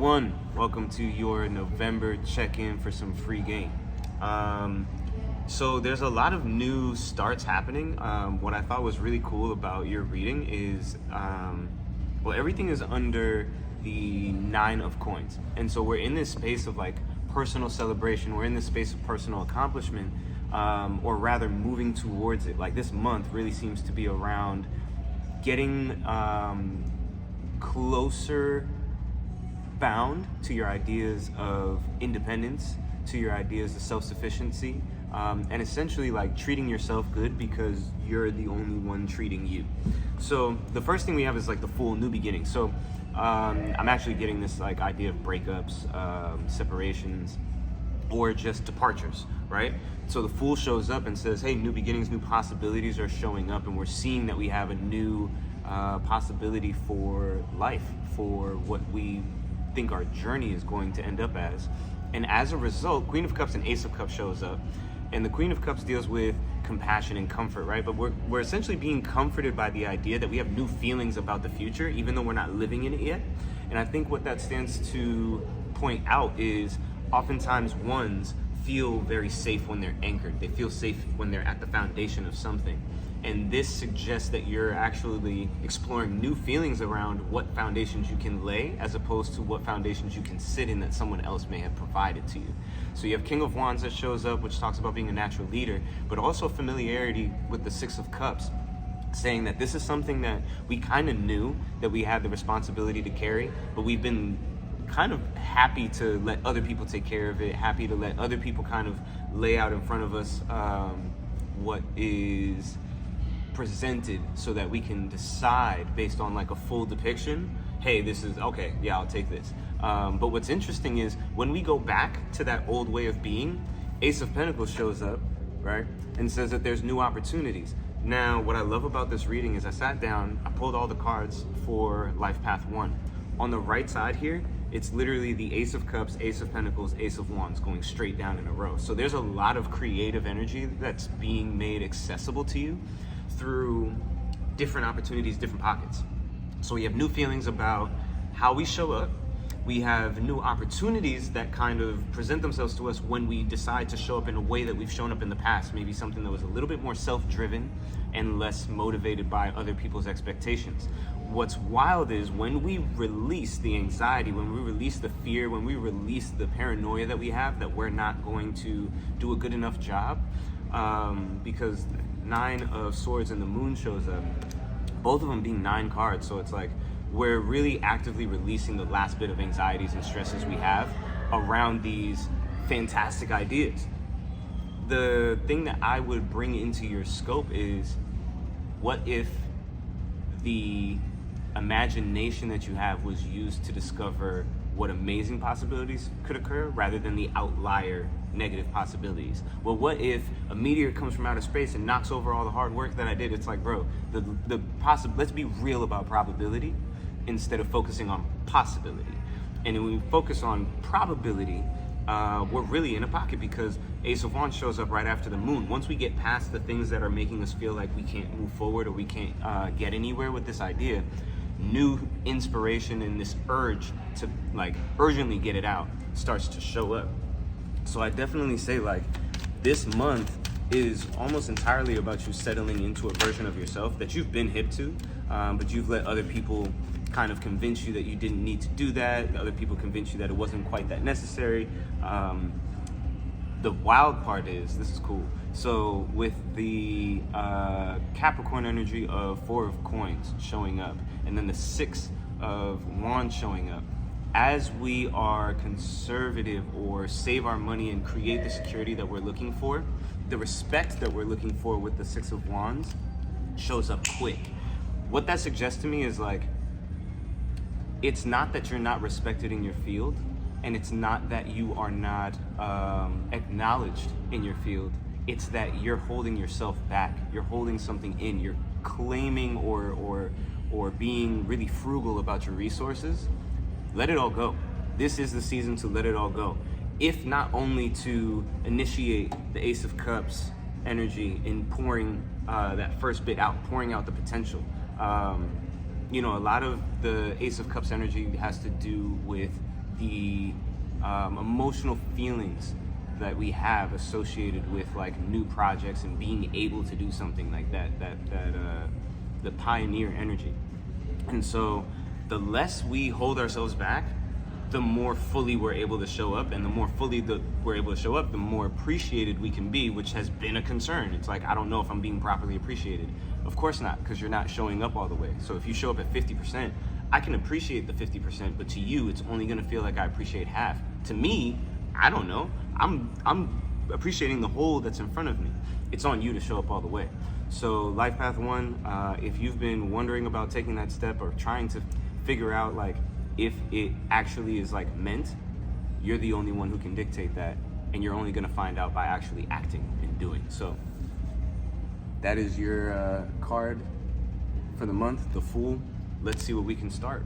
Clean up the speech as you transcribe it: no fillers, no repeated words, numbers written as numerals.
everyone, welcome to your November check-in for some free game. So there's a lot of new starts happening. What I thought was really cool about your reading is, everything is under the 9 of coins. And so we're in this space of like personal celebration. We're in this space of personal accomplishment, or rather moving towards it. Like this month really seems to be around getting closer bound to your ideas of independence, to your ideas of self-sufficiency, and essentially like treating yourself good because you're the only one treating you. So the first thing we have is like the full new beginning. So I'm actually getting this like idea of breakups, separations, or just departures, right? So the Fool shows up and says, hey, new beginnings, new possibilities are showing up, and we're seeing that we have a new possibility for life, for what we think our journey is going to end up as. And as a result, Queen of Cups and Ace of Cups shows up, and the Queen of Cups deals with compassion and comfort, right? But we're essentially being comforted by the idea that we have new feelings about the future, even though we're not living in it yet. And I think what that stands to point out is oftentimes ones feel very safe when they're anchored. They feel safe when they're at the foundation of something. And this suggests that you're actually exploring new feelings around what foundations you can lay, as opposed to what foundations you can sit in that someone else may have provided to you. So you have King of Wands that shows up, which talks about being a natural leader, but also familiarity with the Six of Cups, saying that this is something that we kind of knew that we had the responsibility to carry, but we've been kind of happy to let other people take care of it, happy to let other people kind of lay out in front of us what is presented, so that we can decide based on like a full depiction, hey, this is okay, yeah, I'll take this. But what's interesting is when we go back to that old way of being, Ace of Pentacles shows up, right, and says that there's new opportunities. Now, what I love about this reading is I sat down, I pulled all the cards for LifePath 1. On the right side here, it's literally the Ace of Cups, Ace of Pentacles, Ace of Wands going straight down in a row. So there's a lot of creative energy that's being made accessible to you through different opportunities, different pockets. So we have new feelings about how we show up. We have new opportunities that kind of present themselves to us when we decide to show up in a way that we've shown up in the past, maybe something that was a little bit more self-driven and less motivated by other people's expectations. What's wild is when we release the anxiety, when we release the fear, when we release the paranoia that we have that we're not going to do a good enough job, because 9 of Swords and the Moon shows up, both of them being 9 cards. So it's like we're really actively releasing the last bit of anxieties and stresses we have around these fantastic ideas. The thing that I would bring into your scope is, what if the imagination that you have was used to discover what amazing possibilities could occur rather than the outlier negative possibilities? Well, what if a meteor comes from outer space and knocks over all the hard work that I did? It's like, bro, let's be real about probability instead of focusing on possibility. And when we focus on probability, we're really in a pocket, because Ace of Wands shows up right after the Moon. Once we get past the things that are making us feel like we can't move forward or we can't get anywhere with this idea, new inspiration and this urge to like urgently get it out starts to show up. So I definitely say like this month is almost entirely about you settling into a version of yourself that you've been hip to, but you've let other people kind of convince you that you didn't need to do that. Other people convince you that it wasn't quite that necessary. The wild part is, this is cool. So with the Capricorn energy of 4 of Coins showing up, and then the 6 of Wands showing up, as we are conservative or save our money and create the security that we're looking for, the respect that we're looking for with the 6 of Wands shows up quick. What that suggests to me is like, it's not that you're not respected in your field, and it's not that you are not acknowledged in your field. It's that you're holding yourself back. You're holding something in. You're claiming or being really frugal about your resources. Let it all go. This is the season to let it all go. If not only to initiate the Ace of Cups energy in pouring that first bit out, pouring out the potential. A lot of the Ace of Cups energy has to do with the emotional feelings that we have associated with like new projects and being able to do something like that, the pioneer energy. And so the less we hold ourselves back, the more fully we're able to show up, and the more fully we're able to show up, the more appreciated we can be, which has been a concern. It's like, I don't know if I'm being properly appreciated. Of course not, because you're not showing up all the way. So if you show up at 50%, I can appreciate the 50%, but to you, it's only gonna feel like I appreciate half. To me, I don't know. I'm appreciating the whole that's in front of me. It's on you to show up all the way. So LifePath 1, if you've been wondering about taking that step or trying to figure out like if it actually is like meant, you're the only one who can dictate that, and you're only gonna find out by actually acting and doing. So that is your card for the month, the Fool. Let's see what we can start.